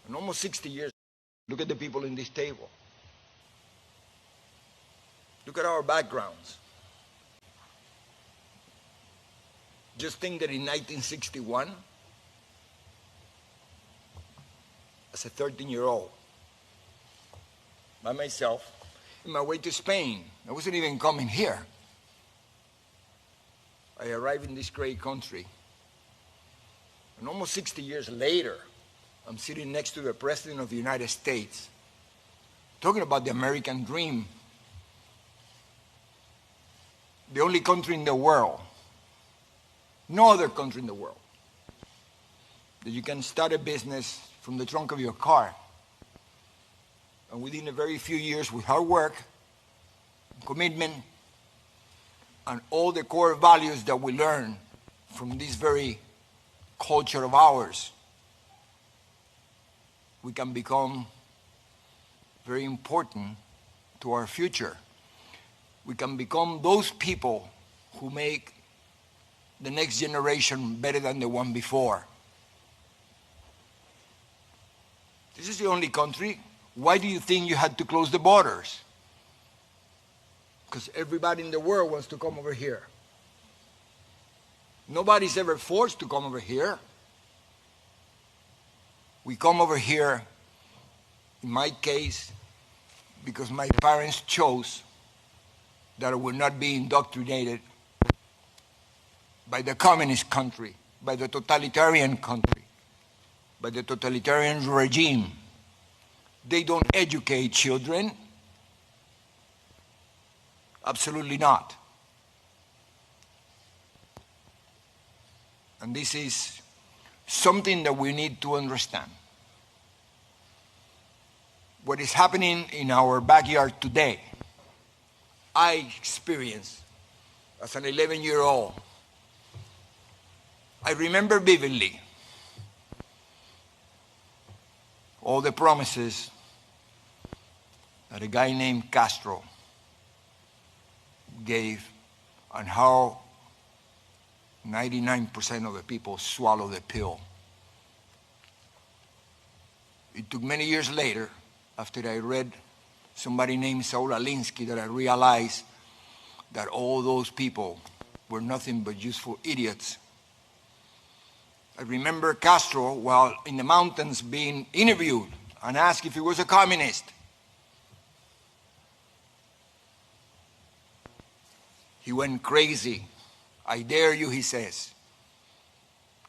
And almost 60 years, look at the people in this table. Look at our backgrounds. Just think that in 1961, as a 13-year-old, by myself, in my way to Spain, I wasn't even coming here. I arrived in this great country. And almost 60 years later, I'm sitting next to the President of the United States, talking about the American dream. The only country in the world, no other country in the world, that you can start a business from the trunk of your car. And within a very few years, with hard work, commitment, and all the core values that we learn from this very culture of ours, we can become very important to our future. We can become those people who make the next generation better than the one before. This is the only country. Why do you think you had to close the borders? Because everybody in the world wants to come over here. Nobody's ever forced to come over here. We come over here, in my case, because my parents chose that I would not be indoctrinated by the communist country, by the totalitarian country, by the totalitarian regime. They don't educate children. Absolutely not. And this is something that we need to understand. What is happening in our backyard today, I experienced as an 11-year-old. I remember vividly all the promises that a guy named Castro gave and how 99% of the people swallow the pill. It took many years later, after I read somebody named Saul Alinsky, that I realized that all those people were nothing but useful idiots. I remember Castro while in the mountains being interviewed and asked if he was a communist. He went crazy. I dare you, he says.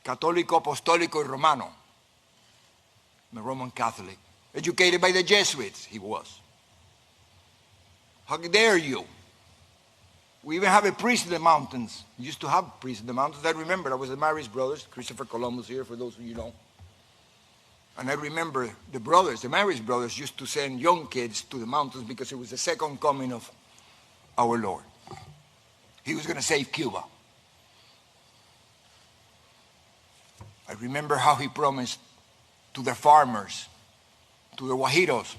Católico, apostólico y romano. I'm a Roman Catholic. Educated by the Jesuits, he was. How dare you? We even have a priest in the mountains. We used to have priests in the mountains. I remember, I was the Marist brothers, Christopher Columbus here, for those of you know. And I remember the brothers, the Marist brothers, used to send young kids to the mountains because it was the second coming of our Lord. He was going to save Cuba. I remember how he promised to the farmers, to the Guajiros,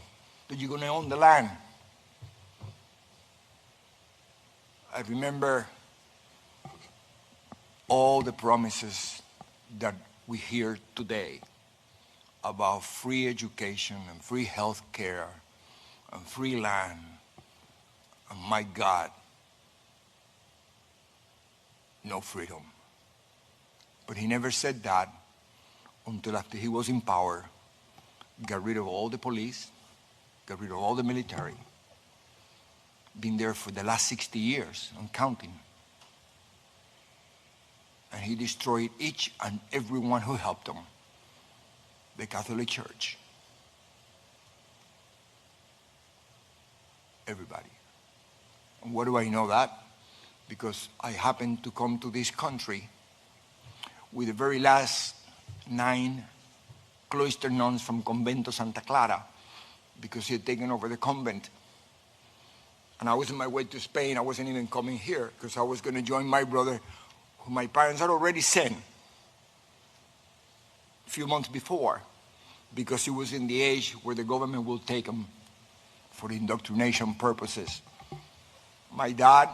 that you're going to own the land. I remember all the promises that we hear today about free education and free health care and free land. And my God, no freedom. But he never said that until after he was in power, got rid of all the police, got rid of all the military, been there for the last 60 years and counting. And he destroyed each and every one who helped him, the Catholic Church. Everybody. And what do I know that? Because I happened to come to this country with the very last 9 cloister nuns from Convento Santa Clara, because he had taken over the convent. And I was on my way to Spain. I wasn't even coming here because I was going to join my brother, who my parents had already sent a few months before, because he was in the age where the government will take him for indoctrination purposes. My dad,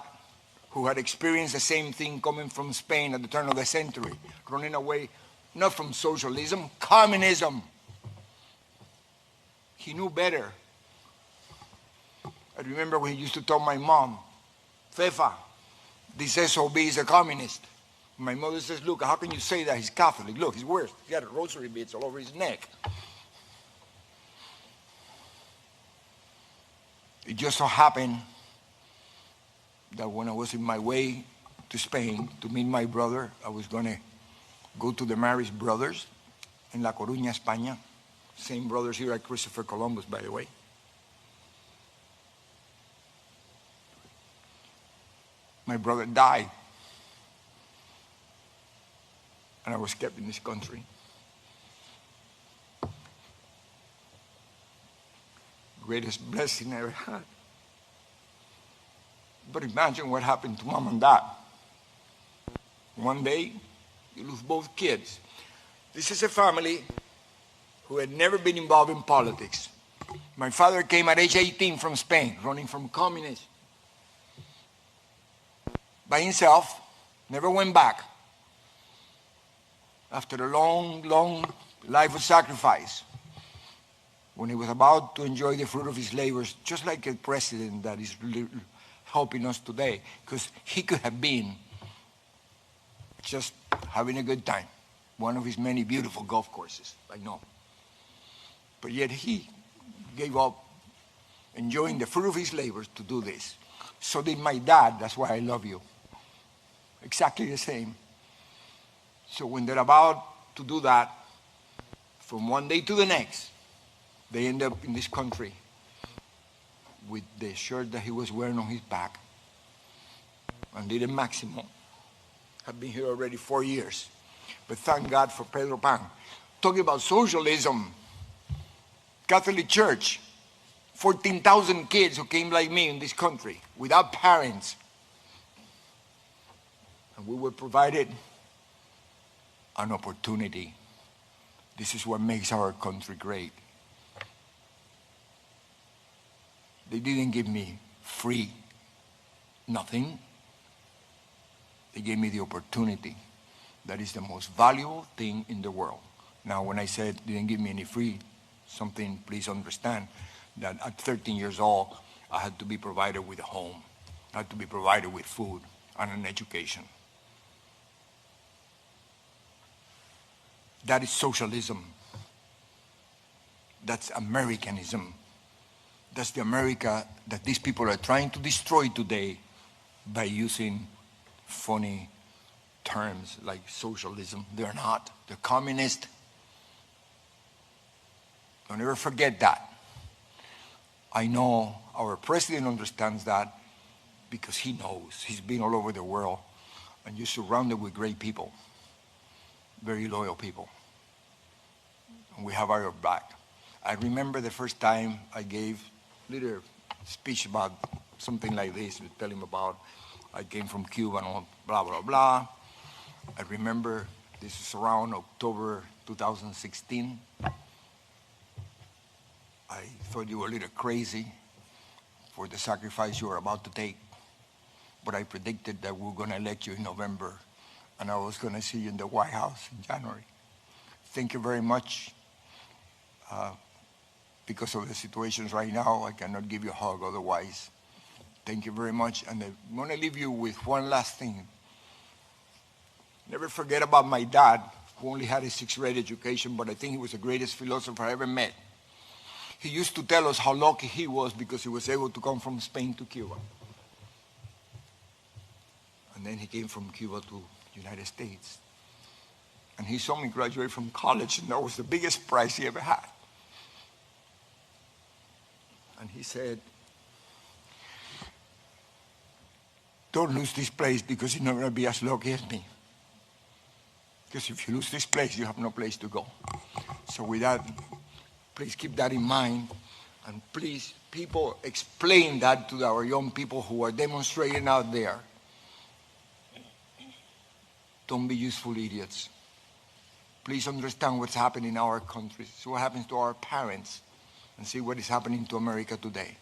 who had experienced the same thing coming from Spain at the turn of the century, running away not from socialism, communism. He knew better. I remember when he used to tell my mom, Fefa, this SOB is a communist. My mother says, look, how can you say that? He's Catholic. Look, he's worse. He got rosary beads all over his neck. It just so happened that when I was in my way to Spain to meet my brother, I was going to go to the Maris brothers in La Coruña, España. Same brothers here like Christopher Columbus, by the way. My brother died, and I was kept in this country. Greatest blessing I ever had. But imagine what happened to mom and dad. One day, you lose both kids. This is a family who had never been involved in politics. My father came at age 18 from Spain, running from communists. By himself, never went back. After a long, long life of sacrifice, when he was about to enjoy the fruit of his labors, just like a president that is helping us today, because he could have been just having a good time. One of his many beautiful golf courses, I know. But yet he gave up enjoying the fruit of his labors to do this. So did my dad. That's why I love you. Exactly the same. So when they're about to do that, from one day to the next, they end up in this country with the shirt that he was wearing on his back. And did a maximum. I've been here already 4 years. But thank God for Pedro Pan. Talking about socialism, Catholic Church, 14,000 kids who came like me in this country without parents. And we were provided an opportunity. This is what makes our country great. They didn't give me free nothing. They gave me the opportunity. That is the most valuable thing in the world. Now, when I said they didn't give me any free something, please understand that at 13 years old, I had to be provided with a home. I had to be provided with food and an education. That is socialism. That's Americanism. That's the America that these people are trying to destroy today by using funny terms like socialism. They're not. They're communist. Don't ever forget that. I know our president understands that because he knows. He's been all over the world and you're surrounded with great people, very loyal people. And we have our back. I remember the first time I gave a little speech about something like this, to tell him about I came from Cuba and blah, blah, blah. I remember this is around October 2016. I thought you were a little crazy for the sacrifice you were about to take. But I predicted that we were going to elect you in November and I was going to see you in the White House in January. Thank you very much. Because of the situations right now, I cannot give you a hug otherwise. Thank you very much. And I want to leave you with one last thing. Never forget about my dad, who only had a 6th grade education, but I think he was the greatest philosopher I ever met. He used to tell us how lucky he was because he was able to come from Spain to Cuba. And then he came from Cuba to the United States. And he saw me graduate from college, and that was the biggest prize he ever had. And he said, don't lose this place because you're not going to be as lucky as me. Because if you lose this place, you have no place to go. So with that, please keep that in mind. And please, people, explain that to our young people who are demonstrating out there. Don't be useful idiots. Please understand what's happening in our country. See what happens to our parents. And see what is happening to America today.